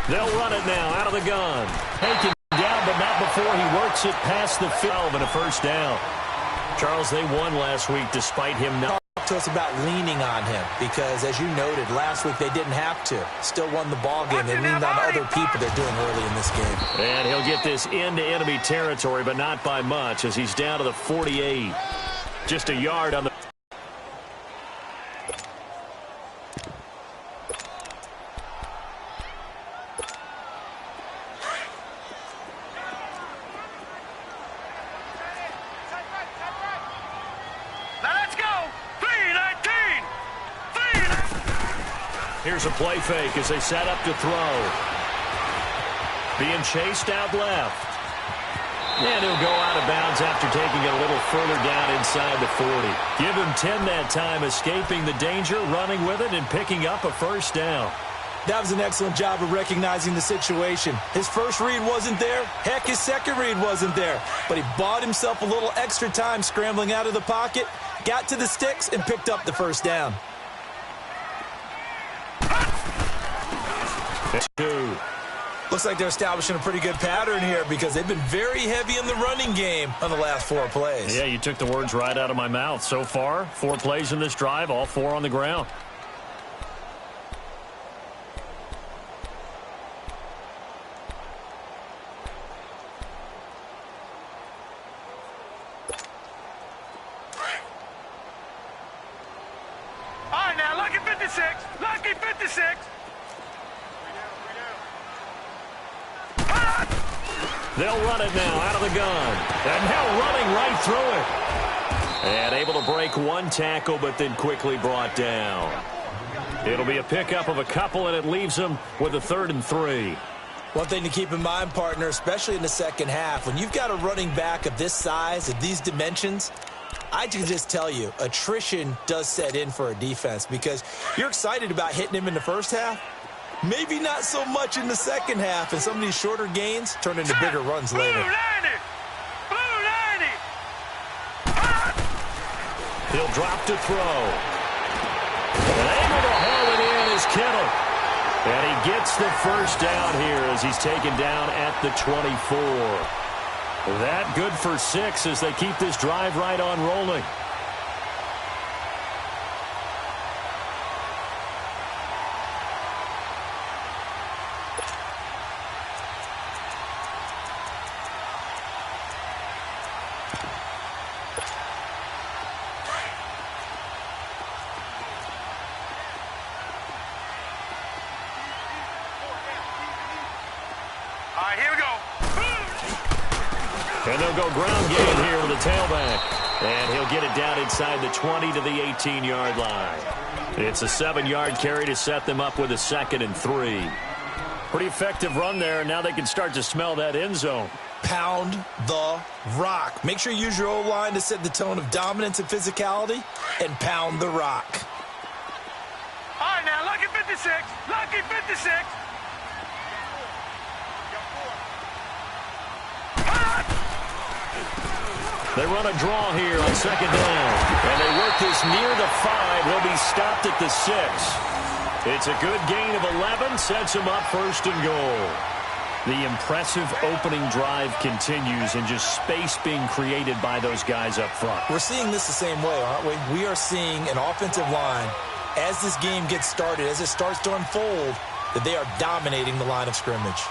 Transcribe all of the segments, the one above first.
They'll run it now out of the gun. Taken down, but not before he works it past the 12 and a first down. Charles, they won last week despite him not. Talk to us about leaning on him because, as you noted, last week they didn't have to. Still won the ball game. They leaned on other people they're doing early in this game. And he'll get this into enemy territory, but not by much as he's down to the 48. Just a yard on the... Here's a play fake as they set up to throw. Being chased out left. And he'll go out of bounds after taking it a little further down inside the 40. Give him 10 that time, escaping the danger, running with it, and picking up a first down. That was an excellent job of recognizing the situation. His first read wasn't there. Heck, his second read wasn't there. But he bought himself a little extra time scrambling out of the pocket, got to the sticks, and picked up the first down. 2. Looks like they're establishing a pretty good pattern here because they've been very heavy in the running game on the last 4 plays. Yeah, you took the words right out of my mouth. So far, 4 plays in this drive, all 4 on the ground. All right, now, lucky 56. Lucky 56. They'll run it now out of the gun. And now running right through it. And able to break 1 tackle, but then quickly brought down. It'll be a pickup of a couple, and it leaves them with a 3rd and 3. One thing to keep in mind, partner, especially in the second half, when you've got a running back of this size, of these dimensions, I can just tell you, attrition does set in for a defense because you're excited about hitting him in the first half. Maybe not so much in the second half, and some of these shorter gains turn into bigger runs later. Blue 90. He'll drop to throw. And able to haul it in is Kittle. And he gets the first down here as he's taken down at the 24. That good for 6 as they keep this drive right on rolling. And they'll go ground game here with a tailback. And he'll get it down inside the 20 to the 18-yard line. It's a 7-yard carry to set them up with a 2nd and 3. Pretty effective run there, and now they can start to smell that end zone. Pound the rock. Make sure you use your O-line to set the tone of dominance and physicality, and pound the rock. All right, now, lucky 56. Lucky 56. They run a draw here on 2nd down. And they work this near the 5. He'll be stopped at the 6. It's a good gain of 11. Sets him up 1st and goal. The impressive opening drive continues and just space being created by those guys up front. We're seeing this the same way, aren't we? We are seeing an offensive line, as this game gets started, as it starts to unfold, that they are dominating the line of scrimmage.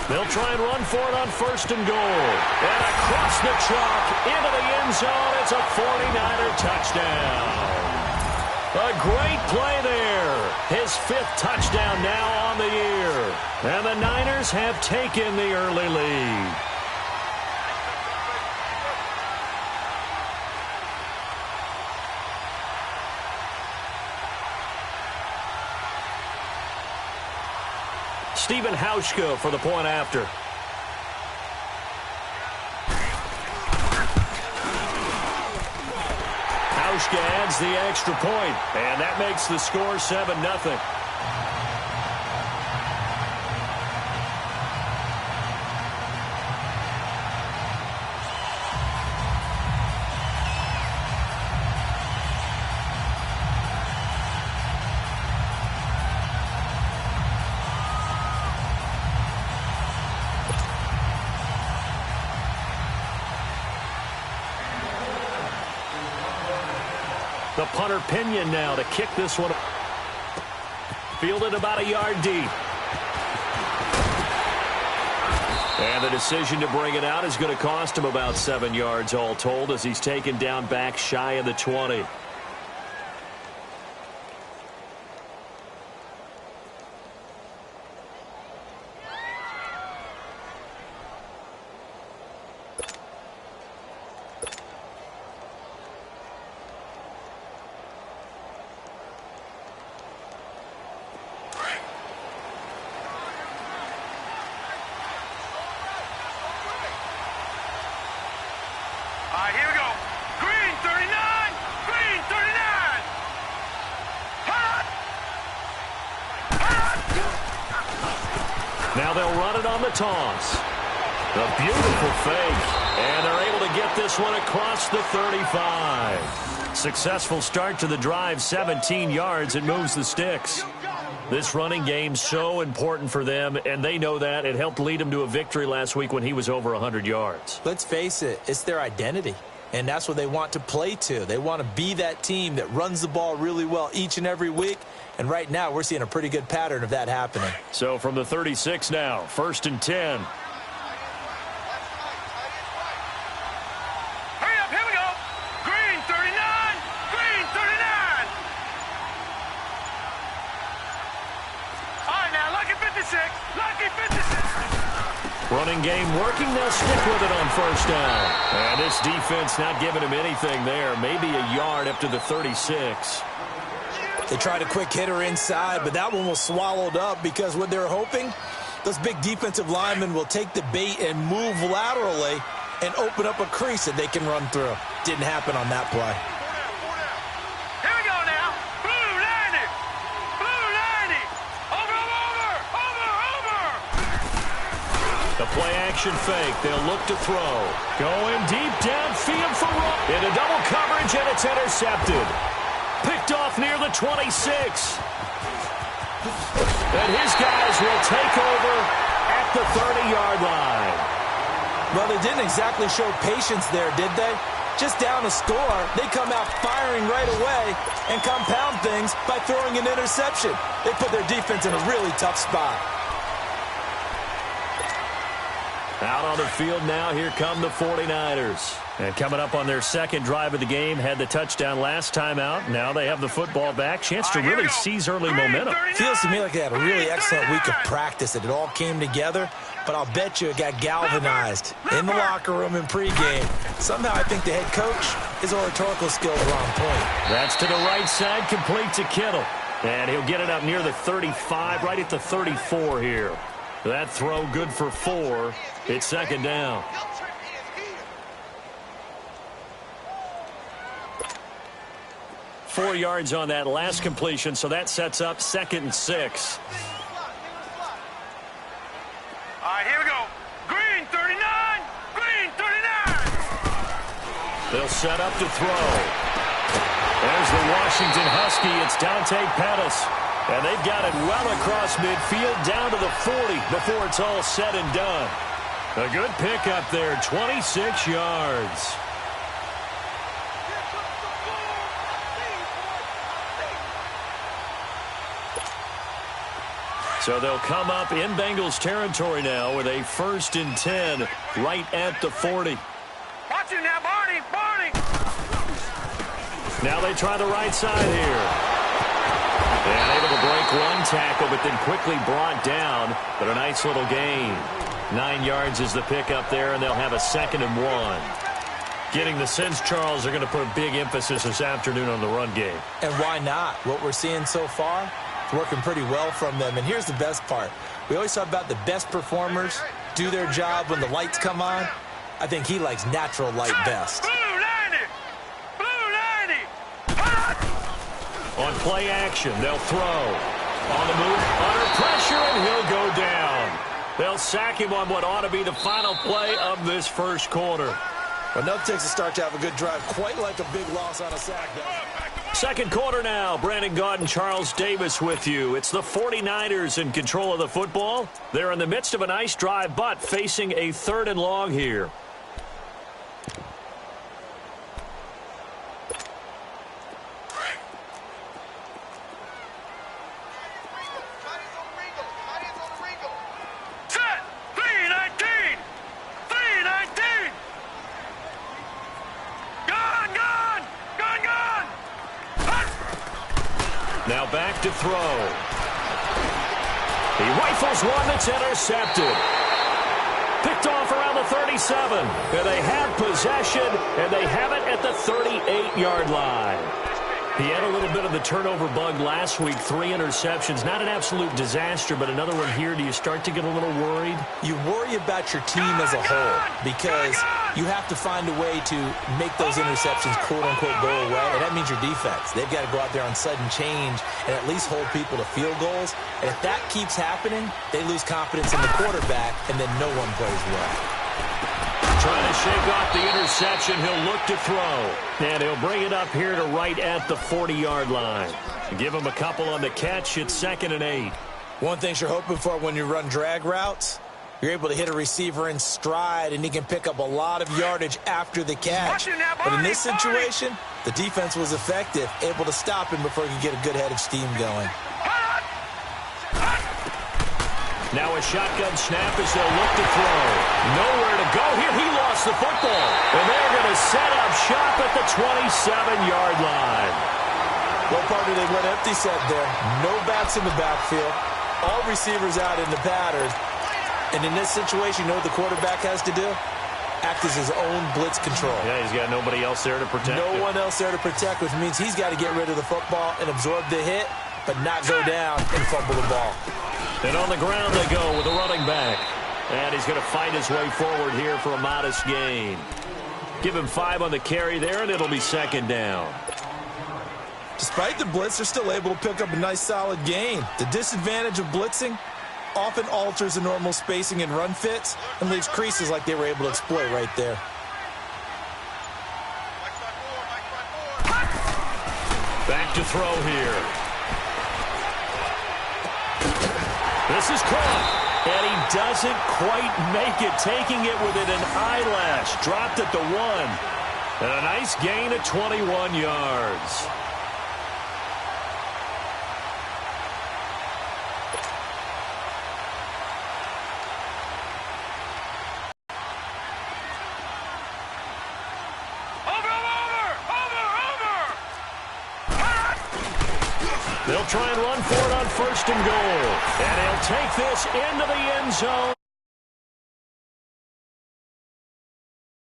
They'll try and run for it on 1st and goal. And across the chalk into the end zone. It's a 49er touchdown. A great play there. His 5th touchdown now on the year. And the Niners have taken the early lead. Stephen Hauschka for the point after. Hauschka adds the extra point, and that makes the score 7-0. The punter Pinion now to kick this one. Fielded about a yard deep. And the decision to bring it out is going to cost him about 7 yards all told as he's taken down back shy of the 20. All right, here we go. Green 39. Green 39. Hot. Hot. Now they'll run it on the toss. A beautiful fake. And they're able to get this one across the 35. Successful start to the drive, 17 yards. It moves the sticks. This running game so important for them, and they know that. It helped lead them to a victory last week when he was over 100 yards. Let's face it, it's their identity, and that's what they want to play to. They want to be that team that runs the ball really well each and every week, and right now we're seeing a pretty good pattern of that happening. So from the 36 now, 1st and 10. Hurry up, here we go. Green 39. Green 39. All right, now, lucky 56. Lucky 56. Running game working. They'll stick with it on 1st down. And this defense not giving him anything there. Maybe a yard up to the 36. They tried a quick hitter inside, but that one was swallowed up because what they're hoping, those big defensive linemen will take the bait and move laterally and open up a crease that they can run through. Didn't happen on that play. Here we go now. Blue 90. Blue 90. Over, over, over, over. The play action fake. They'll look to throw. Going deep downfield for Rowe. Into double coverage, and it's intercepted. Picked off near the 26. And his guys will take over at the 30-yard line. Well, they didn't exactly show patience there, did they? Just down a score, they come out firing right away and compound things by throwing an interception. They put their defense in a really tough spot. Out on the field now, here come the 49ers. And coming up on their second drive of the game, had the touchdown last time out. Now they have the football back. Chance to really seize early momentum. Feels to me like they had a really excellent week of practice. It all came together, but I'll bet you it got galvanized in the locker room and pregame. Somehow I think the head coach, his oratorical skills are on point. That's to the right side, complete to Kittle. And he'll get it up near the 35, right at the 34 here. That throw good for 4. It's 2nd down. Four yards on that last completion, so that sets up 2nd and 6. All right, here we go. Green 39. Green 39. They'll set up to throw. There's the Washington Husky. It's Dante Pettis. And they've got it well across midfield down to the 40 before it's all said and done. A good pickup there, 26 yards. So they'll come up in Bengals territory now with a 1st and 10 right at the 40. Watch it now, Barney. Barney. Now they try the right side here. And able to break one tackle, but then quickly brought down. But a nice little gain. 9 yards is the pickup there, and they'll have a 2nd and 1. Getting the sense, Charles, are going to put a big emphasis this afternoon on the run game. And why not? What we're seeing so far, it's working pretty well from them. And here's the best part. We always talk about the best performers do their job when the lights come on. I think he likes natural light best. Blue 90. Blue 90. Hot. On play action, they'll throw. On the move, under pressure, and he'll go down. They'll sack him on what ought to be the final play of this first quarter. Enough takes a start to have a good drive, quite like a big loss on a sack, though. Second quarter now. Brandon Gaudin and Charles Davis with you. It's the 49ers in control of the football. They're in the midst of a nice drive, but facing a 3rd and long here. to throw. He rifles one that's intercepted. Picked off around the 37. And they have possession, and they have it at the 38-yard line. He had a little bit of the turnover bug last week, 3 interceptions. Not an absolute disaster, but another one here. Do you start to get a little worried? You worry about your team as a whole because you have to find a way to make those interceptions, quote-unquote, go away, and that means your defense. They've got to go out there on sudden change and at least hold people to field goals. And if that keeps happening, they lose confidence in the quarterback, and then no one plays well. Trying to shake off the interception. He'll look to throw. And he'll bring it up here to right at the 40-yard line. Give him a couple on the catch. It's 2nd and 8. One thing you're hoping for when you run drag routes, you're able to hit a receiver in stride, and he can pick up a lot of yardage after the catch. But in this situation, the defense was effective, able to stop him before he could get a good head of steam going. Now a shotgun snap as they'll look to throw. Nowhere to go here. He lost the football. And they're going to set up shop at the 27-yard line. Well, partner, they went empty set there. No backs in the backfield. All receivers out in the pattern. And in this situation, you know what the quarterback has to do? Act as his own blitz control. Yeah, he's got nobody else there to protect him. No one else there to protect, which means he's got to get rid of the football and absorb the hit, but not go down and fumble the ball. And on the ground they go with the running back. And he's going to fight his way forward here for a modest gain. Give him 5 on the carry there, and it'll be 2nd down. Despite the blitz, they're still able to pick up a nice, solid gain. The disadvantage of blitzing often alters the normal spacing and run fits and leaves creases like they were able to exploit right there. Back to throw here. This is caught, and he doesn't quite make it, taking it within an eyelash. Dropped at the 1. And a nice gain at 21 yards. They'll try and run for it on 1st and goal. And he'll take this into the end zone.